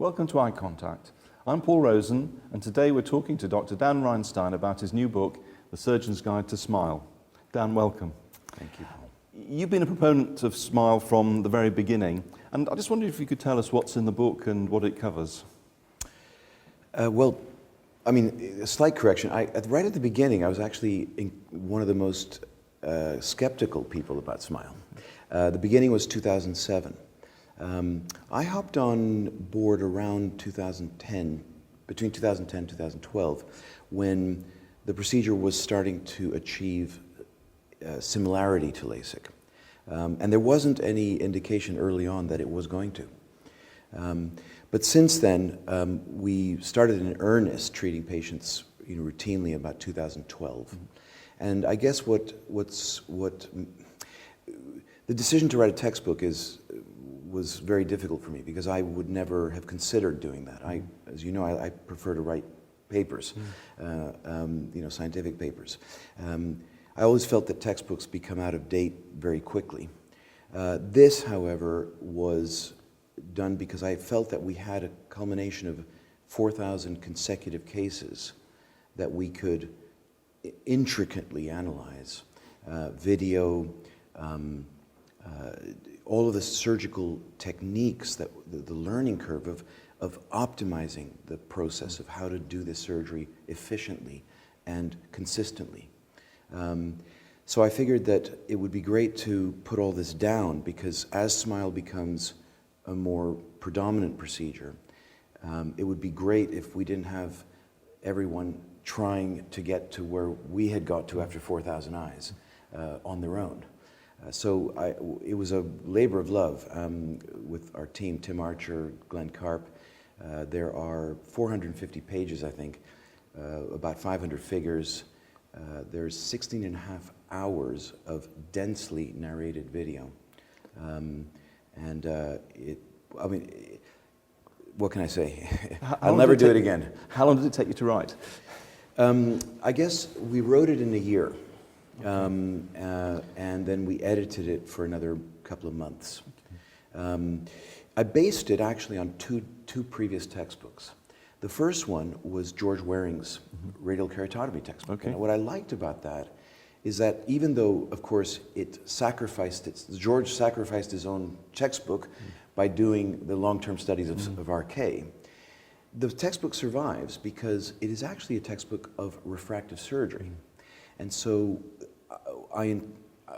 Welcome to Eye Contact. I'm Paul Rosen, and today we're talking to Dr. Dan Reinstein about his new book, The Surgeon's Guide to Smile. Dan, welcome. Thank you, Paul. You've been a proponent of Smile from the very beginning, and I just wondered if you could tell us what's in the book and what it covers. Well, I mean, a slight correction. Right at the beginning, I was actually one of the most skeptical people about Smile. The beginning was 2007. I hopped on board around 2010, between 2010 and 2012, when the procedure was starting to achieve similarity to LASIK. And there wasn't any indication early on that it was going to. But since then, we started in earnest treating patients routinely about 2012. Mm-hmm. And I guess what the decision to write a textbook was very difficult for me, because I would never have considered doing that. As you know, I prefer to write papers, scientific papers. I always felt that textbooks become out of date very quickly. This, however, was done because I felt that we had a culmination of 4,000 consecutive cases that we could intricately analyze. Video, all of the surgical techniques, that the learning curve of optimizing the process of how to do this surgery efficiently and consistently. So I figured that it would be great to put all this down, because as Smile becomes a more predominant procedure, it would be great if we didn't have everyone trying to get to where we had got to after 4,000 eyes on their own. So it was a labor of love with our team, Tim Archer, Glenn Karp. There are 450 pages, I think, about 500 figures. There's 16 and a half hours of densely narrated video. What can I say? I'll never do it again. How long did it take you to write? I guess we wrote it in a year. And then we edited it for another couple of months. Okay. I based it actually on two previous textbooks. The first one was George Waring's radial keratotomy textbook. Okay. And what I liked about that is that even though, of course, George sacrificed his own textbook by doing the long-term studies of RK, the textbook survives because it is actually a textbook of refractive surgery. And so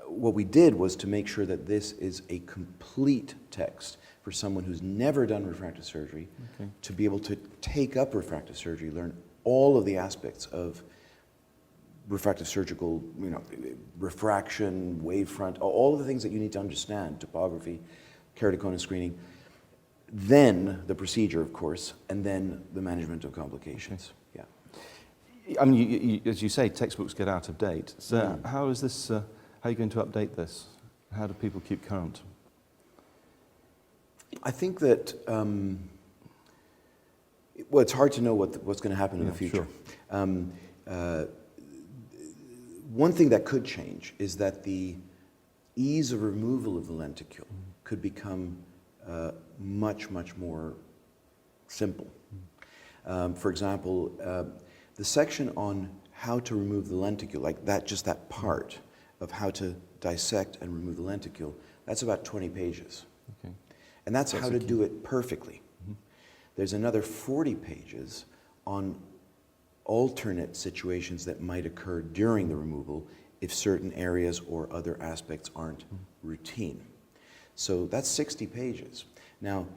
what we did was to make sure that this is a complete text for someone who's never done refractive surgery, okay, to be able to take up refractive surgery, learn all of the aspects of refractive surgical, refraction, wavefront, all of the things that you need to understand, topography, keratoconus screening, then the procedure, of course, and then the management of complications. Okay. Yeah. I mean, as you say, textbooks get out of date. So how is this? How are you going to update this? How do people keep current? I think that well, it's hard to know what's going to happen in the future. Sure. One thing that could change is that the ease of removal of the lenticule could become much more simple. For example, the section on how to remove the lenticule, like that, just that part of how to dissect and remove the lenticule, that's about 20 pages. Okay. And that's how to do it perfectly. Mm-hmm. There's another 40 pages on alternate situations that might occur during the removal if certain areas or other aspects aren't routine. So that's 60 pages. Now,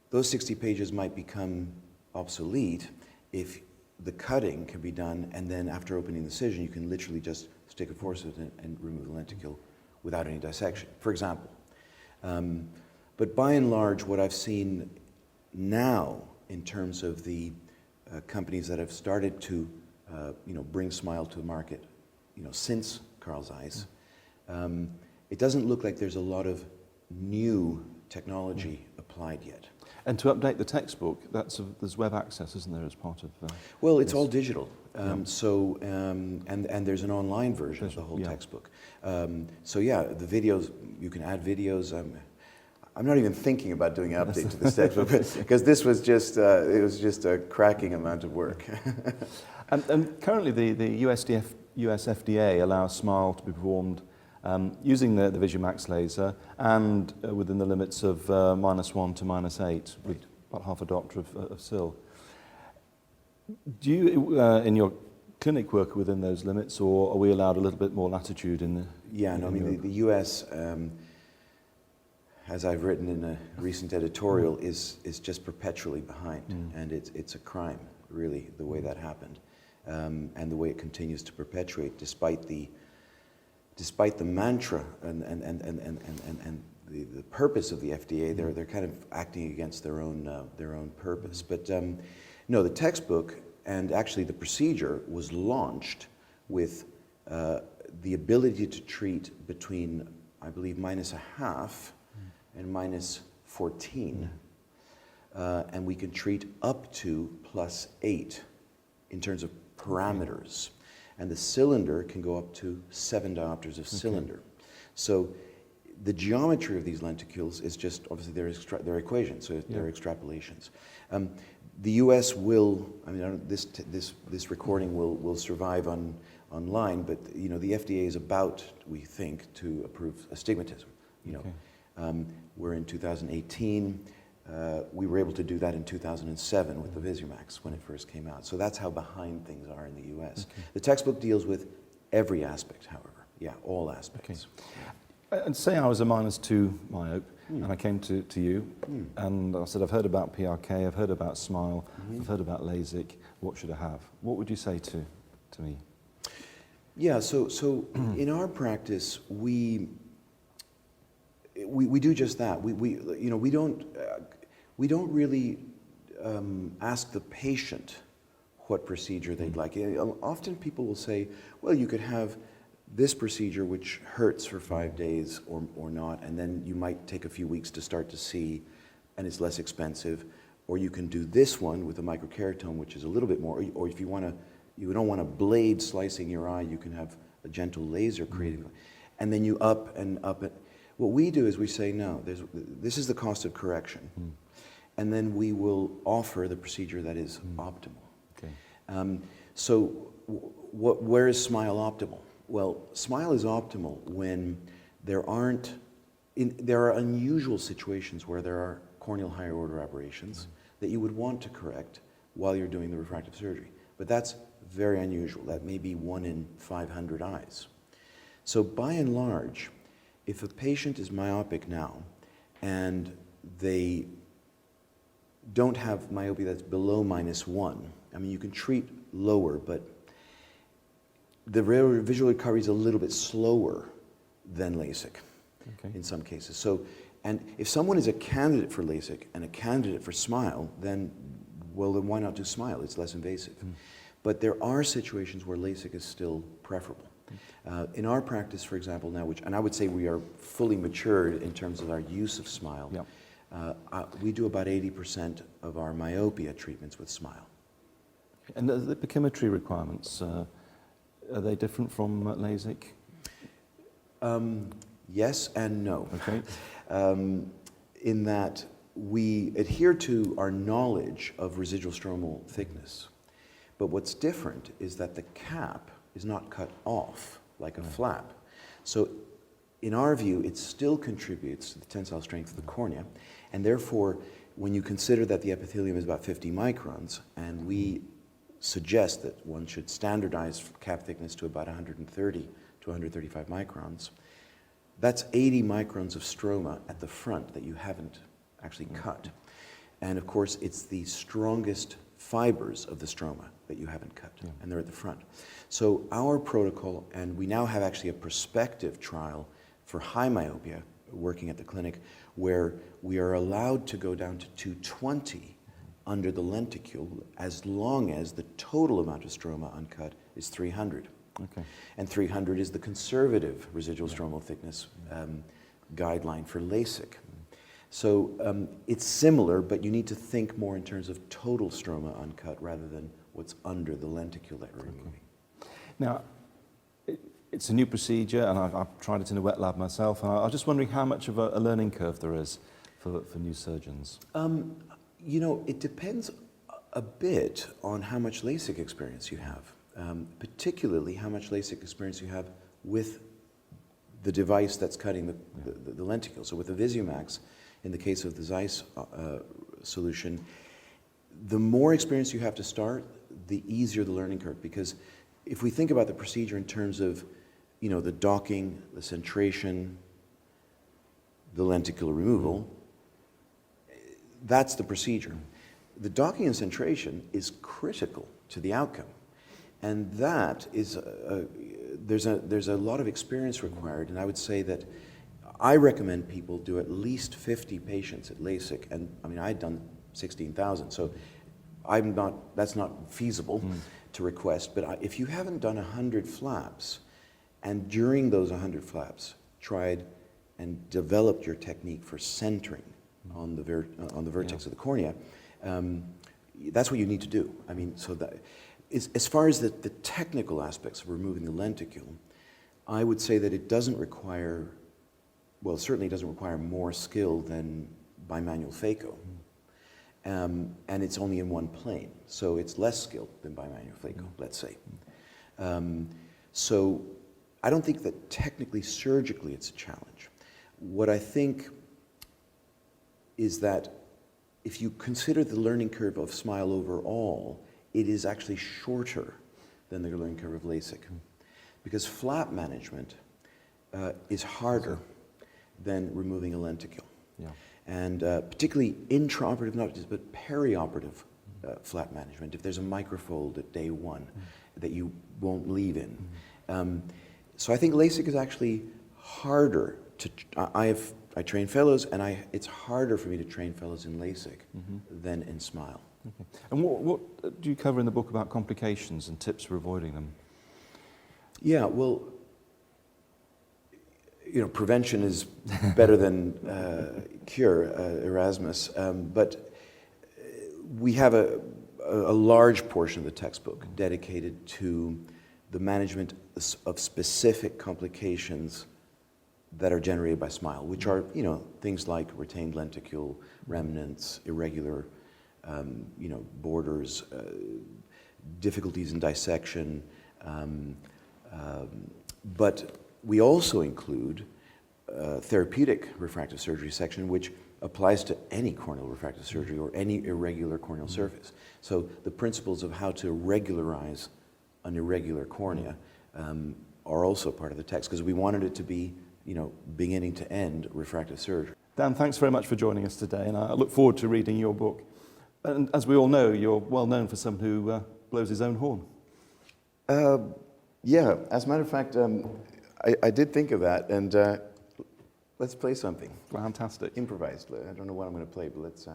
those 60 pages might become obsolete if the cutting can be done, and then after opening the incision, you can literally just stick a forceps and remove the lenticule without any dissection, for example. But by and large, what I've seen now in terms of the companies that have started to bring Smile to the market, since Carl Zeiss, it doesn't look like there's a lot of new technology applied yet. And to update the textbook, there's web access, isn't there, as part of? Well, it's all digital. And there's an online version of the whole textbook. So yeah, the videos, you can add videos. I'm not even thinking about doing an update to this textbook because this was just it was just a cracking amount of work. And currently the US FDA allows SMILE to be performed using the VisuMax laser and within the limits of -1 to -8 with about half a doctor of SIL. Do you, in your clinic, work within those limits, or are we allowed a little bit more latitude in the... Yeah, no, I mean, the US, as I've written in a recent editorial, is just perpetually behind. And it's a crime, really, the way that happened. And the way it continues to perpetuate, despite the mantra and the purpose of the FDA, they're kind of acting against their own purpose. But no, the textbook and actually the procedure was launched with the ability to treat between, I believe, -0.5 and -14, and we can treat up to +8 in terms of parameters. And the cylinder can go up to 7 diopters of cylinder. So the geometry of these lenticules is just, obviously, they're equations, so they're extrapolations. The US will, I mean, this recording will survive online, but you know, the FDA is about, we think, to approve astigmatism. You know, we're in 2018. We were able to do that in 2007 with the VisuMax when it first came out. So that's how behind things are in the US. The textbook deals with every aspect, however. Yeah, all aspects. And say I was a -2 myope, and I came to you, and I said, I've heard about PRK, I've heard about SMILE, I've heard about LASIK, what should I have? What would you say to me? Yeah, so in our practice, we do just that. You know, we don't really ask the patient what procedure they'd like. Often people will say, well, you could have this procedure which hurts for 5 days or not, and then you might take a few weeks to start to see, and it's less expensive. Or you can do this one with a microkeratome, which is a little bit more, or if you don't want a blade slicing your eye, you can have a gentle laser creating, and then you up and up it. What we do is we say, no, this is the cost of correction, and then we will offer the procedure that is optimal. So where is SMILE optimal? Well, SMILE is optimal when there are unusual situations where there are corneal higher order aberrations that you would want to correct while you're doing the refractive surgery. But that's very unusual. That may be 1 in 500 eyes. So by and large, if a patient is myopic now and they don't have myopia that's below -1, I mean, you can treat lower, but the visual recovery is a little bit slower than LASIK in some cases. So, and if someone is a candidate for LASIK and a candidate for SMILE, then why not do SMILE? It's less invasive. But there are situations where LASIK is still preferable. In our practice, for example, now, and I would say we are fully matured in terms of our use of SMILE, we do about 80% of our myopia treatments with SMILE. And the pachymetry requirements, are they different from LASIK? Yes and no. In that we adhere to our knowledge of residual stromal thickness. But what's different is that the cap is not cut off like a flap. So in our view, it still contributes to the tensile strength of the cornea. And therefore, when you consider that the epithelium is about 50 microns, and we suggest that one should standardize cap thickness to about 130 to 135 microns, that's 80 microns of stroma at the front that you haven't actually cut. And of course, it's the strongest fibers of the stroma that you haven't cut, and they're at the front. So our protocol, and we now have actually a prospective trial for high myopia working at the clinic, where we are allowed to go down to 220 under the lenticule as long as the total amount of stroma uncut is 300. And 300 is the conservative residual stromal thickness guideline for LASIK. So it's similar, but you need to think more in terms of total stroma uncut rather than what's under the lenticule that we're removing. Now, it's a new procedure, and I've tried it in a wet lab myself, and I was just wondering how much of a learning curve there is. for new surgeons? You know, it depends a bit on how much LASIK experience you have, particularly how much LASIK experience you have with the device that's cutting the lenticle. So with the VisuMax, in the case of the Zeiss solution, the more experience you have to start, the easier the learning curve. Because if we think about the procedure in terms of, you know, the docking, the centration, the lenticular removal, that's the procedure. The docking and centration is critical to the outcome. And that is, there's a lot of experience required, and I would say that I recommend people do at least 50 patients at LASIK, and I mean, I'd done 16,000, so that's not feasible to request, but if you haven't done 100 flaps, and during those 100 flaps, tried and developed your technique for centering on the vertex of the cornea, that's what you need to do. I mean, so that, as far as the technical aspects of removing the lenticle, I would say that it doesn't require, well, certainly doesn't require more skill than bimanual phaco. And it's only in one plane, so it's less skilled than bimanual phaco, let's say. So I don't think that technically, surgically, it's a challenge. What I think is that if you consider the learning curve of SMILE overall, it is actually shorter than the learning curve of LASIK. Because flap management is harder than removing a lenticle. Yeah. And particularly intraoperative, not just, but perioperative flap management, if there's a microfold at day one that you won't leave in. So I think LASIK is actually harder to, I train fellows, and it's harder for me to train fellows in LASIK than in SMILE. Okay. And what do you cover in the book about complications and tips for avoiding them? Yeah, well, you know, prevention is better than cure, Erasmus, but we have a large portion of the textbook dedicated to the management of specific complications that are generated by SMILE, which are, you know, things like retained lenticule, remnants, irregular, you know, borders, difficulties in dissection, but we also include therapeutic refractive surgery section, which applies to any corneal refractive surgery or any irregular corneal surface. So the principles of how to regularize an irregular cornea are also part of the text, because we wanted it to be, you know, beginning to end refractive surgery. Dan, thanks very much for joining us today, and I look forward to reading your book. And as we all know, you're well known for someone who blows his own horn. Yeah, as a matter of fact, I did think of that, and let's play something. Fantastic. Improvised. I don't know what I'm going to play, but let's...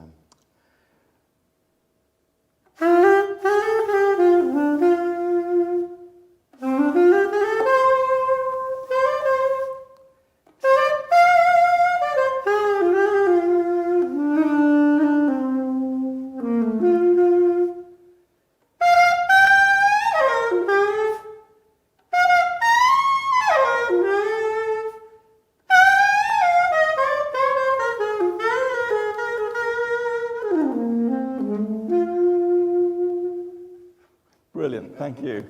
Brilliant, thank you.